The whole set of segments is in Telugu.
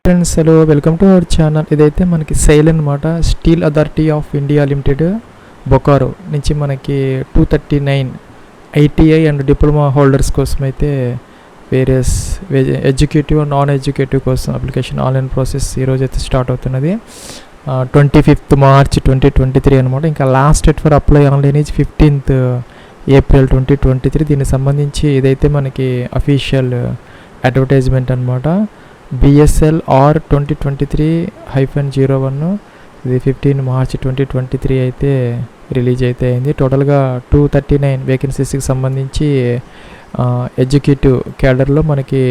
Friends hello welcome to our channel. ఇదైతే మనకి సెయిల్ అనమాట. Steel authority of India limited Bokaro నుంచి మనకి 239 ఐటీఐ అండ్ డిప్లొమా హోల్డర్స్ కోసం అయితే వేరియస్ ఎడ్యుకేటివ్ నాన్ ఎడ్యుకేటివ్ కోసం అప్లికేషన్ ఆన్లైన్ ప్రాసెస్ ఈరోజు అయితే స్టార్ట్ అవుతున్నది. 25th March 2023 అనమాట. ఇంకా last date for apply online is 15th April 2023. దీనికి సంబంధించి ఇదైతే మనకి అఫీషియల్ అడ్వర్టైజ్మెంట్ అనమాట. BSL R 2023-01 ఇది 15 March 2023 అయితే రిలీజ్ అయితే అయింది. టోటల్గా 239 వేకెన్సీస్కి సంబంధించి ఎడ్యుకేటివ్ క్యాడర్లో మనకి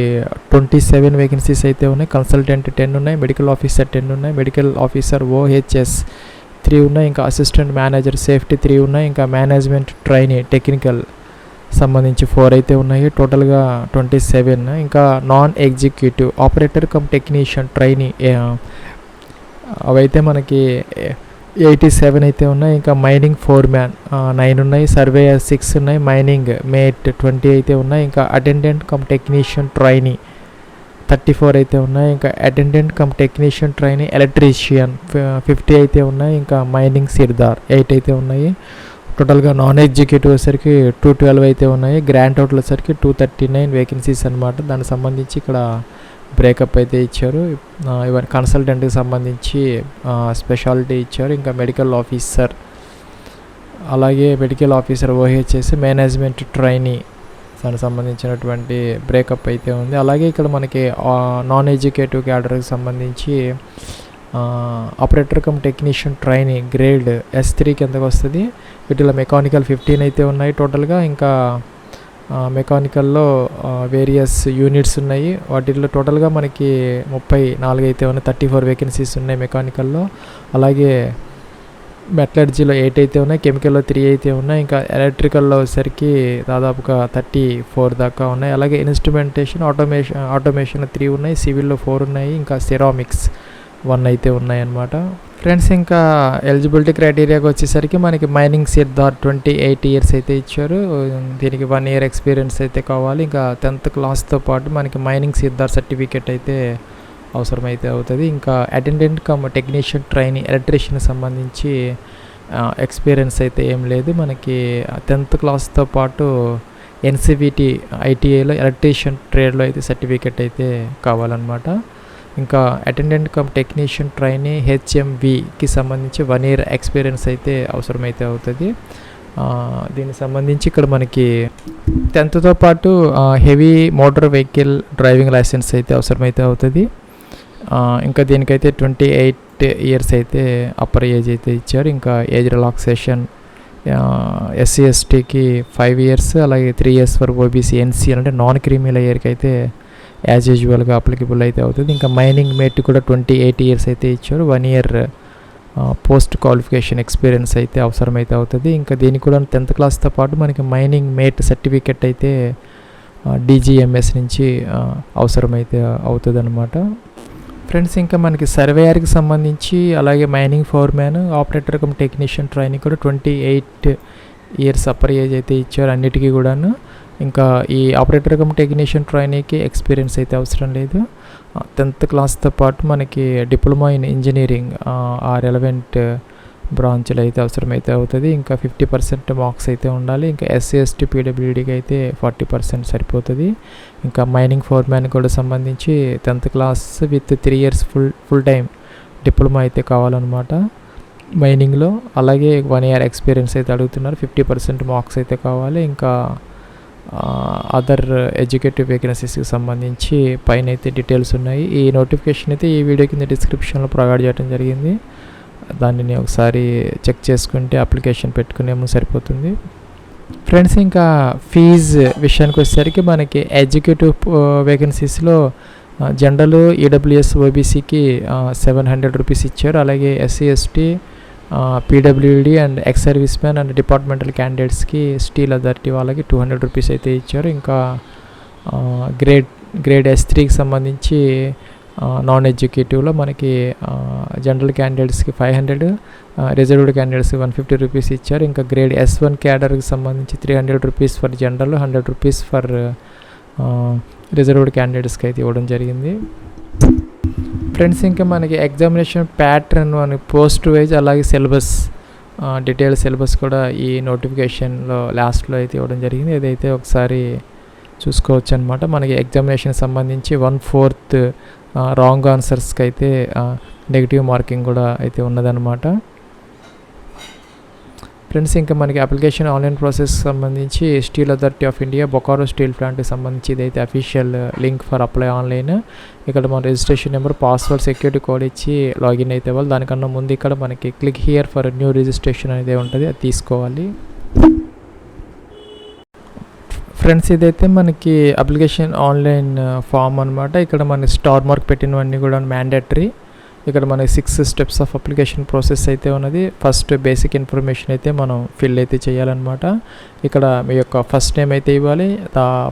27 వేకెన్సీస్ అయితే ఉన్నాయి. కన్సల్టెంట్ 10 ఉన్నాయి, మెడికల్ ఆఫీసర్ 10 ఉన్నాయి, మెడికల్ ఆఫీసర్ OHS 3 ఉన్నాయి, ఇంకా అసిస్టెంట్ మేనేజర్ సేఫ్టీ 3 ఉన్నాయి, ఇంకా మేనేజ్మెంట్ ట్రైనీ టెక్నికల్ సంబంధించి 4 అయితే ఉన్నాయి. టోటల్గా 27. ఇంకా non executive operator come technician trainee అవైతే మనకి 87 అయితే ఉన్నాయి. ఇంకా మైనింగ్ ఫోర్మ్యాన్ 9 ఉన్నాయి, సర్వేయర్ 6 ఉన్నాయి, మైనింగ్ మేట్ 20 అయితే ఉన్నాయి, ఇంకా అటెండెంట్ కమ్ టెక్నీషియన్ ట్రైనీ 34 అయితే ఉన్నాయి, ఇంకా attendant come technician trainee electrician 50 అయితే ఉన్నాయి, ఇంకా మైనింగ్ సిర్దార్ 8 అయితే ఉన్నాయి. టోటల్గా నాన్ ఎగ్జిక్యూటివ్ వచ్చేసరికి 212 అయితే ఉన్నాయి. గ్రాంట్ అవుట్లు వచ్చేసరికి 239 వేకెన్సీస్ అనమాట. దానికి సంబంధించి ఇక్కడ బ్రేకప్ అయితే ఇచ్చారు. ఇవన్నీ కన్సల్టెంట్కి సంబంధించి స్పెషాలిటీ ఇచ్చారు. ఇంకా మెడికల్ ఆఫీసర్, అలాగే medical officer OHS management trainee దానికి సంబంధించినటువంటి బ్రేకప్ అయితే ఉంది. అలాగే ఇక్కడ మనకి నాన్ ఎడ్యుకేటివ్ క్యాడర్కి సంబంధించి operator come technician trainee grade S3 కిందకు వస్తుంది. వీటిలో మెకానికల్ 15 అయితే ఉన్నాయి టోటల్గా. ఇంకా మెకానికల్లో వేరియస్ యూనిట్స్ ఉన్నాయి. వాటిల్లో టోటల్గా మనకి 34 అయితే ఉన్నాయి. 34 వేకెన్సీస్ ఉన్నాయి మెకానికల్లో. అలాగే మెటలర్జీలో 8 అయితే ఉన్నాయి, కెమికల్లో 3 అయితే ఉన్నాయి, ఇంకా ఎలక్ట్రికల్లో వచ్చేసరికి దాదాపుగా 34 దాకా ఉన్నాయి. అలాగే ఇన్స్ట్రుమెంటేషన్ ఆటోమేషన్ 3 ఉన్నాయి, సివిల్లో 4 ఉన్నాయి, ఇంకా సెరామిక్స్ 1 అయితే ఉన్నాయన్నమాట. ఫ్రెండ్స్ ఇంకా ఎలిజిబిలిటీ క్రైటీరియాకి వచ్చేసరికి మనకి మైనింగ్ సిర్దార్ 28 ఇయర్స్ అయితే ఇచ్చారు. దీనికి 1 year ఎక్స్పీరియన్స్ అయితే కావాలి. ఇంకా 10th క్లాస్తో పాటు మనకి మైనింగ్ సిర్దార్ సర్టిఫికేట్ అయితే అవసరమైతే అవుతుంది. ఇంకా అటెండెంట్ కమ్ టెక్నీషియన్ ట్రైనీ ఎలక్ట్రీషియన్కి సంబంధించి ఎక్స్పీరియన్స్ అయితే ఏం లేదు. మనకి 10th క్లాస్తో పాటు NCVT ITIలో ఎలక్ట్రీషియన్ ట్రేడ్లో అయితే సర్టిఫికేట్ అయితే కావాలన్నమాట. ఇంకా అటెండెంట్ కమ్ టెక్నీషియన్ ట్రైనీ HMVకి సంబంధించి 1 year ఎక్స్పీరియన్స్ అయితే అవసరమైతే అవుతుంది. దీనికి సంబంధించి ఇక్కడ మనకి 10thతో పాటు heavy motor vehicle driving licence అయితే అవసరమైతే అవుతుంది. ఇంకా దీనికైతే 28 years అయితే అప్పర్ ఏజ్ అయితే ఇచ్చారు. ఇంకా ఏజ్ రిలాక్సేషన్ SC/STకి 5 years, అలాగే 3 years ఫర్ OBC NC అంటే నాన్ క్రీమీ లేయర్కి అయితే యాజ్ యూజువల్గా అప్లికబుల్ అయితే అవుతుంది. ఇంకా మైనింగ్ మేట్ కూడా 28 years అయితే ఇచ్చారు. 1 year పోస్ట్ క్వాలిఫికేషన్ ఎక్స్పీరియన్స్ అయితే అవసరమైతే అవుతుంది. ఇంకా దీనికి కూడా 10th క్లాస్తో పాటు మనకి మైనింగ్ మేట్ సర్టిఫికెట్ అయితే DGMS నుంచి అవసరమైతే అవుతుంది అనమాట. ఫ్రెండ్స్ ఇంకా మనకి సర్వేయర్కి సంబంధించి అలాగే mining foreman operator come technician training కూడా 28 years అప్పర్ ఏజ్ అయితే ఇచ్చారు అన్నిటికీ కూడాను. ఇంకా ఈ ఆపరేటర్ కమ్ టెక్నీషియన్ ట్రైనీకి ఎక్స్పీరియన్స్ అయితే అవసరం లేదు. 10th క్లాస్తో పాటు మనకి డిప్లొమా ఇన్ ఇంజనీరింగ్ ఆ రెలవెంట్ బ్రాంచ్లో అయితే అవసరమైతే అవుతుంది. ఇంకా 50% మార్క్స్ అయితే ఉండాలి. ఇంకా SC/ST PWDకి అయితే 40% సరిపోతుంది. ఇంకా మైనింగ్ ఫోర్మ్యాన్ కూడా సంబంధించి 10th class with 3 years full time diploma అయితే కావాలన్నమాట మైనింగ్లో. అలాగే 1 year ఎక్స్పీరియన్స్ అయితే అడుగుతున్నారు. 50% మార్క్స్ అయితే కావాలి. ఇంకా అదర్ ఎడ్యుకేటివ్ వేకెన్సీస్కి సంబంధించి పైన అయితే డీటెయిల్స్ ఉన్నాయి. ఈ నోటిఫికేషన్ అయితే ఈ వీడియో కింద డిస్క్రిప్షన్లో ప్రొవైడ్ చేయడం జరిగింది. దానిని ఒకసారి చెక్ చేసుకుంటే అప్లికేషన్ పెట్టుకునేమో సరిపోతుంది. ఫ్రెండ్స్ ఇంకా ఫీజు విషయానికి వచ్చేసరికి మనకి ఎగ్జిక్యూటివ్ వేకెన్సీస్లో జనరల్ EWS OBCకి 700 rupees ఇచ్చారు. అలాగే SC/ST PWD and ex serviceman and departmental క్యాండిడేట్స్కి స్టీల్ అథారిటీ వాళ్ళకి 200 rupees అయితే ఇచ్చారు. ఇంకా గ్రేడ్ S3కి సంబంధించి నాన్ ఎడ్యుకేటివ్లో మనకి జనరల్ క్యాండిడేట్స్కి 500, రిజర్వ్డ్ క్యాండిడేట్స్కి 150 rupees ఇచ్చారు. ఇంకా గ్రేడ్ S1 క్యాడర్కి సంబంధించి 300 rupees for general, 100 rupees for reserved క్యాండిడేట్స్కి అయితే ఇవ్వడం జరిగింది. ఫ్రెండ్స్ ఇంకా మనకి ఎగ్జామినేషన్ ప్యాటర్న్ మనకి పోస్ట్ వైజ్ అలాగే సిలబస్ డీటెయిల్ సిలబస్ కూడా ఈ నోటిఫికేషన్లో లాస్ట్లో అయితే ఇవ్వడం జరిగింది. ఏదైతే ఒకసారి చూసుకోవచ్చు అనమాట. మనకి ఎగ్జామినేషన్ సంబంధించి 1/4 రాంగ్ ఆన్సర్స్కి అయితే నెగిటివ్ మార్కింగ్ కూడా అయితే ఉన్నదన్నమాట. ఫ్రెండ్స్ ఇంకా మనకి అప్లికేషన్ ఆన్లైన్ ప్రాసెస్ సంబంధించి steel authority of India Bokaro steel ప్లాంట్కి సంబంధించి ఇదైతే official link for apply online. ఇక్కడ మన registration number, password, security code ఇచ్చి లాగిన్ అయితే వాళ్ళు. దానికన్నా ముందు ఇక్కడ మనకి click here for new registration అనేది ఉంటుంది, అది తీసుకోవాలి. ఫ్రెండ్స్ ఇదైతే మనకి అప్లికేషన్ ఆన్లైన్ ఫామ్ అనమాట. ఇక్కడ మన స్టార్ మార్క్ పెట్టినవన్నీ కూడా మ్యాండేటరీ. ఇక్కడ మనకి 6 స్టెప్స్ ఆఫ్ అప్లికేషన్ ప్రాసెస్ అయితే ఉన్నది. ఫస్ట్ బేసిక్ ఇన్ఫర్మేషన్ అయితే మనం ఫిల్ అయితే చేయాలన్నమాట. ఇక్కడ మీ యొక్క ఫస్ట్ నేమ్ అయితే ఇవ్వాలి,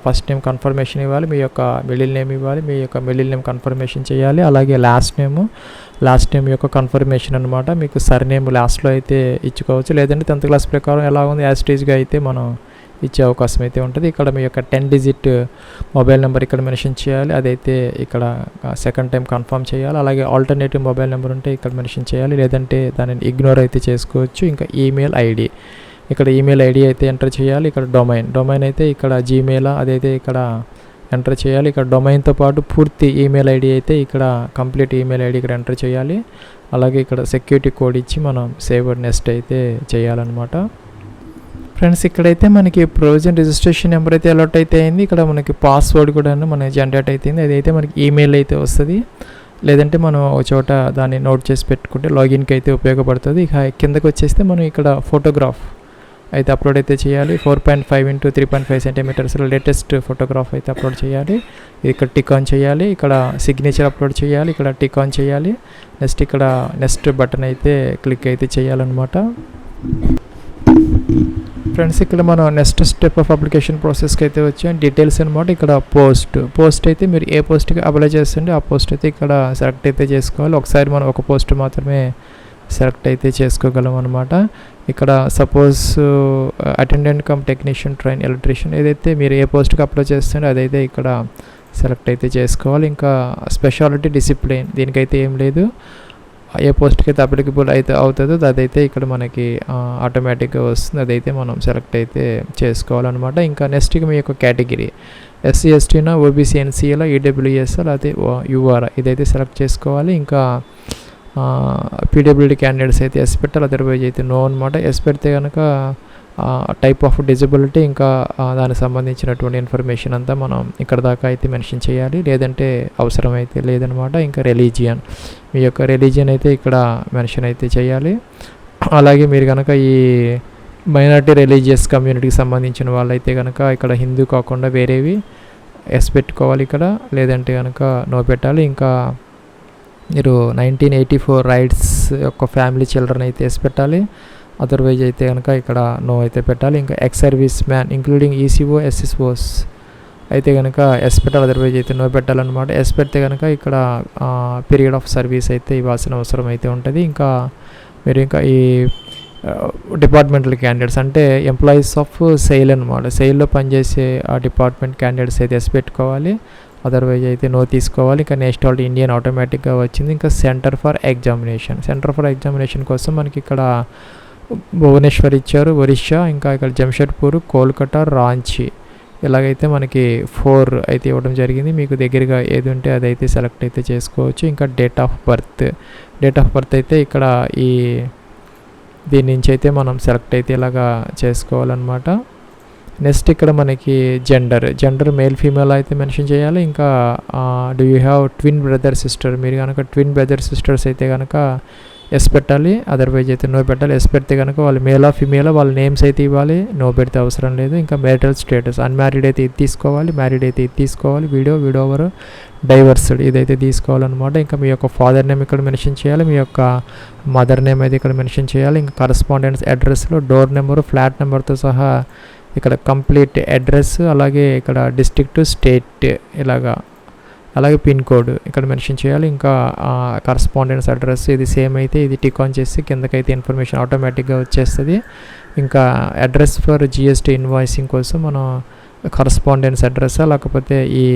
ఫస్ట్ నేమ్ కన్ఫర్మేషన్ ఇవ్వాలి, మీ యొక్క మిడిల్ నేమ్ ఇవ్వాలి, మీ యొక్క మిడిల్ నేమ్ కన్ఫర్మేషన్ చేయాలి, అలాగే లాస్ట్ నేమ్ యొక్క కన్ఫర్మేషన్ అనమాట. మీకు సర్ నేమ్ లాస్ట్లో అయితే ఇచ్చుకోవచ్చు, లేదంటే 10th క్లాస్ ప్రకారం ఎలా ఉంది యాస్టీజ్గా అయితే మనం ఇచ్చే అవకాశం అయితే ఉంటుంది. ఇక్కడ మీ యొక్క 10 డిజిట్ మొబైల్ నెంబర్ ఇక్కడ మెన్షన్ చేయాలి, అదైతే ఇక్కడ సెకండ్ టైం కన్ఫర్మ్ చేయాలి. అలాగే ఆల్టర్నేటివ్ మొబైల్ నెంబర్ ఉంటే ఇక్కడ మెన్షన్ చేయాలి, లేదంటే దానిని ఇగ్నోర్ అయితే చేసుకోవచ్చు. ఇంకా ఈమెయిల్ ఐడి, ఇక్కడ ఈమెయిల్ ఐడి అయితే ఎంటర్ చేయాలి. ఇక్కడ డొమైన్ అయితే ఇక్కడ జీమెయిల్ అదైతే ఇక్కడ ఎంటర్ చేయాలి. ఇక్కడ డొమైన్తో పాటు పూర్తి ఈమెయిల్ ఐడి అయితే ఇక్కడ కంప్లీట్ ఈమెయిల్ ఐడి ఇక్కడ ఎంటర్ చేయాలి. అలాగే ఇక్కడ సెక్యూరిటీ కోడ్ ఇచ్చి మనం సేవ్ నెక్స్ట్ అయితే చేయాలన్నమాట. ఫ్రెండ్స్ ఇక్కడైతే మనకి ప్రొవిజన్ రిజిస్ట్రేషన్ నెంబర్ అయితే అలర్ట్ అయితే అయింది. ఇక్కడ మనకి పాస్వర్డ్ కూడా మనకి జనరేట్ అవుతుంది, అదైతే మనకి ఈమెయిల్ అయితే వస్తుంది, లేదంటే మనం ఒక చోట దాన్ని నోట్ చేసి పెట్టుకుంటే లాగిన్కి అయితే ఉపయోగపడుతుంది. ఇక కిందకి వచ్చేస్తే మనం ఇక్కడ ఫోటోగ్రాఫ్ అయితే అప్లోడ్ అయితే చేయాలి. 4.5 x 3.5 సెంటీమీటర్స్ లేటెస్ట్ ఫోటోగ్రాఫ్ అయితే అప్లోడ్ చేయాలి. ఇక్కడ టిక్ ఆన్ చేయాలి, ఇక్కడ సిగ్నేచర్ అప్లోడ్ చేయాలి, ఇక్కడ టిక్ ఆన్ చేయాలి. నెక్స్ట్ ఇక్కడ నెక్స్ట్ బటన్ అయితే క్లిక్ అయితే చేయాలన్నమాట. ఫ్రెండ్స్ ఇక్కడ మనం నెక్స్ట్ స్టెప్ ఆఫ్ అప్లికేషన్ ప్రాసెస్కి అయితే వచ్చాం. డీటెయిల్స్ అనమాట. ఇక్కడ పోస్ట్ అయితే మీరు ఏ పోస్ట్కి అప్లై చేస్తుంటే ఆ పోస్ట్ అయితే ఇక్కడ సెలెక్ట్ అయితే చేసుకోవాలి. ఒకసారి మనం ఒక పోస్ట్ మాత్రమే సెలెక్ట్ అయితే చేసుకోగలం అనమాట. ఇక్కడ suppose attendant come technician, train, electrician, ఏదైతే మీరు ఏ పోస్ట్కి అప్లై చేస్తుంటే అదైతే ఇక్కడ సెలెక్ట్ అయితే చేసుకోవాలి. ఇంకా స్పెషాలిటీ, డిసిప్లిన్ దీనికైతే ఏం లేదు. ఏ పోస్ట్కి అయితే అప్లికబుల్ అయితే అవుతుందో అదైతే ఇక్కడ మనకి ఆటోమేటిక్గా వస్తుంది, అదైతే మనం సెలెక్ట్ అయితే చేసుకోవాలన్నమాట. ఇంకా నెక్స్ట్కి మీ యొక్క కేటగిరీ SC STనా, OBC NCలా, EWS లేకపోతే UR ఇదైతే సెలెక్ట్ చేసుకోవాలి. ఇంకా PWD క్యాండిడేట్స్ అయితే ఎస్ పెట్టాలి, అదర్వైజ్ అయితే నో అనమాట. ఎస్ పెడితే కనుక టైప్ ఆఫ్ డిజబిలిటీ ఇంకా దానికి సంబంధించినటువంటి ఇన్ఫర్మేషన్ అంతా మనం ఇక్కడ దాకా అయితే మెన్షన్ చేయాలి, లేదంటే అవసరం అయితే లేదనమాట. ఇంకా రిలీజియన్, మీ యొక్క రిలీజియన్ అయితే ఇక్కడ మెన్షన్ అయితే చేయాలి. అలాగే మీరు కనుక ఈ మైనారిటీ రిలీజియస్ కమ్యూనిటీకి సంబంధించిన వాళ్ళైతే కనుక ఇక్కడ హిందూ కాకుండా వేరేవి ఎస్ పెట్టుకోవాలి ఇక్కడ, లేదంటే కనుక నో పెట్టాలి. ఇంకా మీరు 1984 రైట్స్ యొక్క ఫ్యామిలీ చిల్డ్రన్ అయితే ఎస్ పెట్టాలి, అదర్వైజ్ అయితే కనుక ఇక్కడ నో అయితే పెట్టాలి. ఇంకా ex service man including ECO SSOs అయితే కనుక ఎస్ పెట్టాలి, అదర్వైజ్ అయితే నో పెట్టాలన్నమాట. ఎస్ పెడితే కనుక ఇక్కడ పీరియడ్ ఆఫ్ సర్వీస్ అయితే ఇవ్వాల్సిన అవసరం అయితే ఉంటుంది. ఇంకా మీరు ఇంకా ఈ డిపార్ట్మెంటల్ క్యాండిడేట్స్ అంటే ఎంప్లాయీస్ ఆఫ్ సెయిల్ అనమాట, సెయిల్లో పనిచేసే ఆ డిపార్ట్మెంట్ క్యాండిడేట్స్ అయితే ఎస్ పెట్టుకోవాలి, అదర్వైజ్ అయితే నో తీసుకోవాలి. ఇంకా నేషనాలిటీ ఇండియన్ ఆటోమేటిక్గా వచ్చింది. ఇంకా సెంటర్ ఫర్ ఎగ్జామినేషన్ కోసం మనకి ఇక్కడ భువనేశ్వర్ ఇచ్చారు, ఒరిస్సా, ఇంకా ఇక్కడ జంషెడ్పూర్, కోల్కతా, రాంచీ ఇలాగైతే మనకి 4 అయితే ఇవ్వడం జరిగింది. మీకు దగ్గరగా ఏది ఉంటే అదైతే సెలెక్ట్ అయితే చేసుకోవచ్చు. ఇంకా డేట్ ఆఫ్ బర్త్ అయితే ఇక్కడ దీని నుంచి అయితే మనం సెలెక్ట్ అయితే ఇలాగా చేసుకోవాలన్నమాట. నెక్స్ట్ ఇక్కడ మనకి జెండర్ మేల్ ఫీమేల్ అయితే మెన్షన్ చేయాలి. ఇంకా do you have twin brother sister, మీరు కనుక ట్విన్ బ్రదర్ సిస్టర్స్ అయితే కనుక ఎస్ పెట్టాలి, అదర్వైజ్ అయితే నో పెట్టాలి. ఎస్ పెడితే కనుక వాళ్ళు మేలా ఫీమేలా వాళ్ళ నేమ్స్ అయితే ఇవ్వాలి, నో పెడితే అవసరం లేదు. ఇంకా మ్యారిటల్ స్టేటస్ అన్మ్యారీడ్ అయితే ఇది తీసుకోవాలి, మ్యారీడ్ అయితే ఇది తీసుకోవాలి, వీడియో ఓవర్ డైవర్స్డ్ ఇదైతే తీసుకోవాలన్నమాట. ఇంకా మీ యొక్క ఫాదర్ నేమ్ ఇక్కడ మెన్షన్ చేయాలి, మీ యొక్క మదర్ నేమ్ అయితే ఇక్కడ మెన్షన్ చేయాలి. ఇంకా కరస్పాండెన్స్ అడ్రస్లో డోర్ నెంబరు, ఫ్లాట్ నెంబర్తో సహా ఇక్కడ కంప్లీట్ అడ్రస్, అలాగే ఇక్కడ డిస్ట్రిక్ట్, స్టేట్ ఇలాగా, అలాగే పిన్ కోడ్ ఇక్కడ మెన్షన్ చేయాలి. ఇంకా కరస్పాండెన్స్ అడ్రస్ ఇది సేమ్ అయితే ఇది టిక్ ఆన్ చేసి కిందకైతే ఇన్ఫర్మేషన్ ఆటోమేటిక్గా వచ్చేస్తుంది. ఇంకా అడ్రస్ ఫర్ GST ఇన్వాయిసింగ్ కోసం మనం కరస్పాండెన్స్ అడ్రస్ లేకపోతే ఈ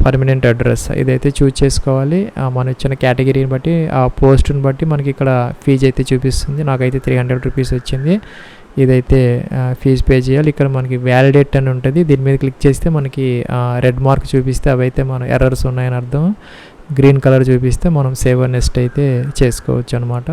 పర్మనెంట్ అడ్రస్ ఇదైతే చూజ్ చేసుకోవాలి. మనం ఇచ్చిన కేటగిరీని బట్టి ఆ పోస్ట్ని బట్టి మనకి ఇక్కడ ఫీజు అయితే చూపిస్తుంది. నాకైతే 300 రూపీస్ వచ్చింది. ఇదైతే ఫీజు పే చేయాలి. ఇక్కడ మనకి వ్యాలిడేట్ అని ఉంటుంది. దీని మీద క్లిక్ చేస్తే మనకి రెడ్ మార్క్ చూపిస్తే అవైతే మన ఎర్రర్స్ ఉన్నాయని అర్థం. గ్రీన్ కలర్ చూపిస్తే మనం సేవ్ నెక్స్ట్ అయితే చేసుకోవచ్చు అనమాట.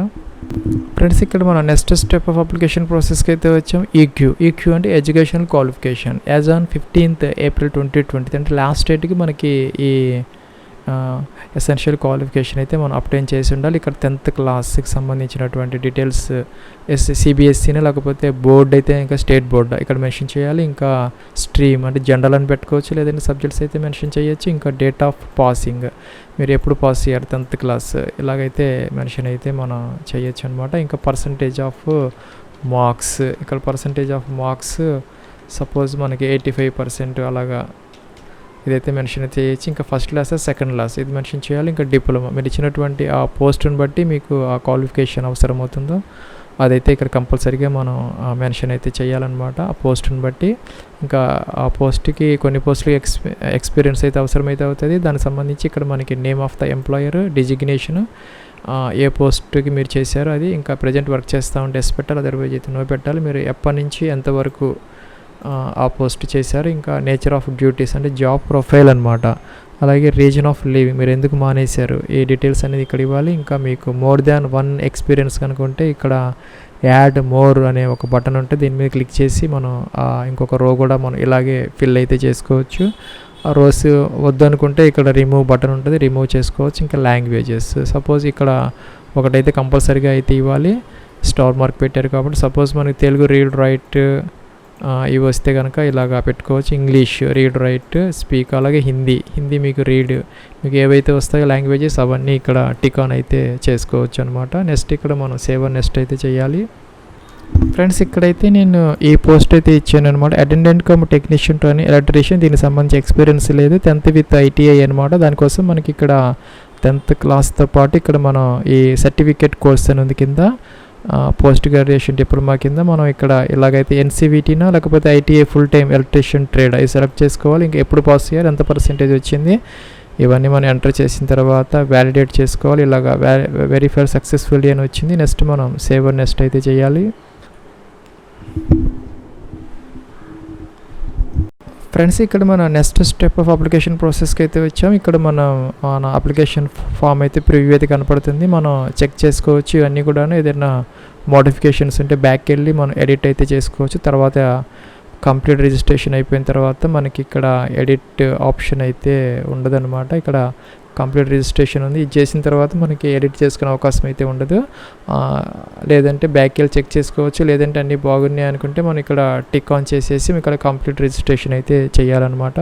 ఫ్రెండ్స్ ఇక్కడ మనం నెక్స్ట్ స్టెప్ ఆఫ్ అప్లికేషన్ ప్రాసెస్కి అయితే వచ్చాం. ఈక్యూ అంటే educational qualification. As on 15th April 2020 అంటే లాస్ట్ డేట్కి మనకి ఈ ఎసెన్షియల్ క్వాలిఫికేషన్ అయితే మనం అప్టైన్ చేసి ఉండాలి. ఇక్కడ 10th క్లాస్కి సంబంధించినటువంటి డీటెయిల్స్ సిబిఎస్ఈని లేకపోతే బోర్డ్ అయితే ఇంకా స్టేట్ బోర్డ్ ఇక్కడ మెన్షన్ చేయాలి. ఇంకా స్ట్రీమ్ అంటే జనరల్ అని పెట్టుకోవచ్చు, లేదంటే సబ్జెక్ట్స్ అయితే మెన్షన్ చేయొచ్చు. ఇంకా డేట్ ఆఫ్ పాసింగ్, మీరు ఎప్పుడు పాస్ అయ్యారు 10th క్లాస్, ఇలాగైతే మెన్షన్ అయితే మనం చేయొచ్చు అనమాట. ఇంకా పర్సంటేజ్ ఆఫ్ మార్క్స్, ఇక్కడ పర్సంటేజ్ ఆఫ్ మార్క్స్ సపోజ్ మనకి 85% అలాగా ఇదైతే మెన్షన్ చేయొచ్చు. ఇంకా ఫస్ట్ క్లాస్ సెకండ్ క్లాస్ ఇది మెన్షన్ చేయాలి. ఇంకా డిప్లొమా, మీరు ఇచ్చినటువంటి ఆ పోస్ట్ని బట్టి మీకు ఆ క్వాలిఫికేషన్ అవసరం అవుతుందో అదైతే ఇక్కడ కంపల్సరీగా మనం మెన్షన్ అయితే చేయాలన్నమాట ఆ పోస్ట్ని బట్టి. ఇంకా ఆ పోస్ట్కి కొన్ని పోస్టులకి ఎక్స్పీరియన్స్ అయితే అవసరమైతే అవుతుంది. దానికి సంబంధించి ఇక్కడ మనకి name of the employer, designation, ఏ పోస్ట్కి మీరు చేశారో అది, ఇంకా ప్రజెంట్ వర్క్ చేస్తూ ఉంటే ఎస్ పెట్టాలి, అదర్వైజ్ అయితే నో పెట్టాలి. మీరు ఎప్పటి నుంచి ఎంతవరకు ఆ పోస్ట్ చేశారు, ఇంకా నేచర్ ఆఫ్ డ్యూటీస్ అంటే జాబ్ ప్రొఫైల్ అనమాట. అలాగే రీజన్ ఆఫ్ లీవింగ్, మీరు ఎందుకు మానేశారు, ఈ డీటెయిల్స్ అనేది ఇక్కడ ఇవ్వాలి. ఇంకా మీకు మోర్ దాన్ 1 ఎక్స్పీరియన్స్ కనుకుంటే ఇక్కడ యాడ్ మోర్ అనే ఒక బటన్ ఉంటే దీని మీద క్లిక్ చేసి మనం ఇంకొక రో కూడా మనం ఇలాగే ఫిల్ అయితే చేసుకోవచ్చు. ఆ రోస్ వద్దనుకుంటే ఇక్కడ రిమూవ్ బటన్ ఉంటుంది, రిమూవ్ చేసుకోవచ్చు. ఇంకా లాంగ్వేజెస్, సపోజ్ ఇక్కడ ఒకటైతే కంపల్సరీగా అయితే ఇవ్వాలి. స్టార్ మార్క్ పెట్టారు కాబట్టి సపోజ్ మనకి తెలుగు రీడ్ రైట్ ఇవి వస్తే కనుక ఇలాగా పెట్టుకోవచ్చు. ఇంగ్లీష్ రీడ్ రైట్ స్పీక్, అలాగే హిందీ మీకు రీడ్, మీకు ఏవైతే వస్తాయో లాంగ్వేజెస్ అవన్నీ ఇక్కడ టిక్ ఆన్ అయితే చేసుకోవచ్చు అనమాట. నెక్స్ట్ ఇక్కడ మనం సేవ్ నెక్స్ట్ అయితే చేయాలి. ఫ్రెండ్స్ ఇక్కడైతే నేను ఈ పోస్ట్ అయితే ఇచ్చాను అనమాట. Attendant come technician to electrician, దీనికి సంబంధించి ఎక్స్పీరియన్స్ లేదు, 10th విత్ ITI అనమాట. దానికోసం మనకి ఇక్కడ 10th క్లాస్తో పాటు ఇక్కడ మనం ఈ సర్టిఫికేట్ కోర్స్ అని ఉంది కింద, పోస్ట్ గ్రాడ్యుయేషన్ డిప్లొమా కింద మనం ఇక్కడ ఇలాగైతే NCVTనా లేకపోతే ITI full time electrician trade అవి సెలెక్ట్ చేసుకోవాలి. ఇంకా ఎప్పుడు పాస్ చేయాలి, ఎంత పర్సెంటేజ్ వచ్చింది, ఇవన్నీ మనం ఎంటర్ చేసిన తర్వాత వ్యాలిడేట్ చేసుకోవాలి. ఇలాగా వెరిఫైడ్ సక్సెస్ఫుల్లీ అని వచ్చింది. నెక్స్ట్ మనం సేవ్ నెక్స్ట్ అయితే చేయాలి. ఫ్రెండ్స్ ఇక్కడ మన నెక్స్ట్ స్టెప్ ఆఫ్ అప్లికేషన్ ప్రాసెస్కి అయితే వచ్చాం. ఇక్కడ మన అప్లికేషన్ ఫామ్ అయితే ప్రివ్యూ అయితే కనపడుతుంది, మనం చెక్ చేసుకోవచ్చు. ఇవన్నీ కూడా ఏదైనా మోడిఫికేషన్స్ ఉంటే బ్యాక్కి వెళ్ళి మనం ఎడిట్ అయితే చేసుకోవచ్చు. తర్వాత కంప్లీట్ రిజిస్ట్రేషన్ అయిపోయిన తర్వాత మనకి ఇక్కడ ఎడిట్ ఆప్షన్ అయితే ఉండదన్నమాట. ఇక్కడ కంప్లీట్ రిజిస్ట్రేషన్ ఉంది, ఇది చేసిన తర్వాత మనకి ఎడిట్ చేసుకునే అవకాశం అయితే ఉండదు. లేదంటే బ్యాక్కి వెళ్ళి చెక్ చేసుకోవచ్చు, లేదంటే అన్నీ బాగున్నాయి అనుకుంటే మనం ఇక్కడ టిక్ ఆన్ చేసేసి ఇక్కడ కంప్లీట్ రిజిస్ట్రేషన్ అయితే చేయాలన్నమాట.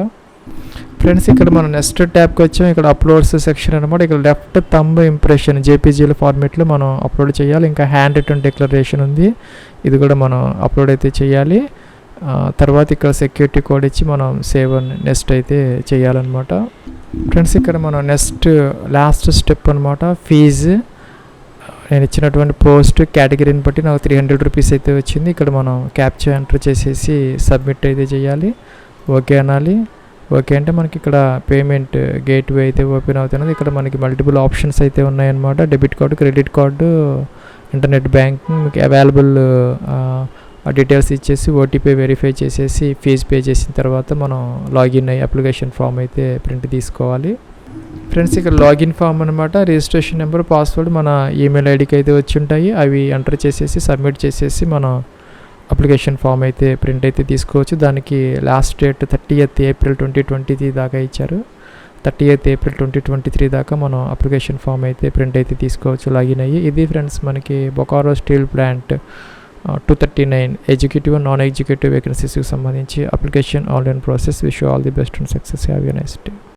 ఫ్రెండ్స్ ఇక్కడ మనం నెక్స్ట్ ట్యాబ్కి వచ్చాం. ఇక్కడ అప్లోడ్స్ సెక్షన్ అనమాట. ఇక్కడ లెఫ్ట్ థంబ్ ఇంప్రెషన్ JPGల ఫార్మేట్లో మనం అప్లోడ్ చేయాలి. ఇంకా హ్యాండ్ రిటర్న్ డిక్లరేషన్ ఉంది, ఇది కూడా మనం అప్లోడ్ అయితే చేయాలి. తర్వాత ఇక్కడ సెక్యూరిటీ కోడ్ ఇచ్చి మనం సేవ్ నెక్స్ట్ అయితే చేయాలన్నమాట. ఫ్రెండ్స్ ఇక్కడ మనం లాస్ట్ స్టెప్ అనమాట, ఫీజు. నేను ఇచ్చినటువంటి పోస్ట్ కేటగిరీని బట్టి నాకు 300 రూపీస్ అయితే వచ్చింది. ఇక్కడ మనం క్యాప్చా ఎంటర్ చేసేసి సబ్మిట్ అయితే చేయాలి. ఓకే అనాలి. ఓకే అంటే మనకి ఇక్కడ పేమెంట్ గేట్వే అయితే ఓపెన్ అవుతున్నది. ఇక్కడ మనకి మల్టిపుల్ ఆప్షన్స్ అయితే ఉన్నాయన్నమాట. Debit card, credit card, internet banking మీకు అవైలబుల్ ఆ డీటెయిల్స్ ఇచ్చేసి OTP వెరిఫై చేసేసి ఫీజు పే చేసిన తర్వాత మనం లాగిన్ అయ్యి అప్లికేషన్ ఫామ్ అయితే ప్రింట్ తీసుకోవాలి. ఫ్రెండ్స్ ఇక్కడ లాగిన్ ఫామ్ అనమాట. రిజిస్ట్రేషన్ నెంబర్, పాస్వర్డ్ మన ఈమెయిల్ ఐడికి అయితే వచ్చి ఉంటాయి, అవి ఎంటర్ చేసేసి సబ్మిట్ చేసేసి మనం అప్లికేషన్ ఫామ్ అయితే ప్రింట్ అయితే తీసుకోవచ్చు. దానికి లాస్ట్ డేట్ 30th April 2023 దాకా ఇచ్చారు. 30th April 2023 దాకా మనం అప్లికేషన్ ఫామ్ అయితే ప్రింట్ అయితే తీసుకోవచ్చు లాగిన్ అయ్యి. ఇది ఫ్రెండ్స్ మనకి Bokaro steel plant 239 executive and non executive వేకెన్సీస్కి సంబంధించి application online process. Wish you all the best and success. Have a nice day.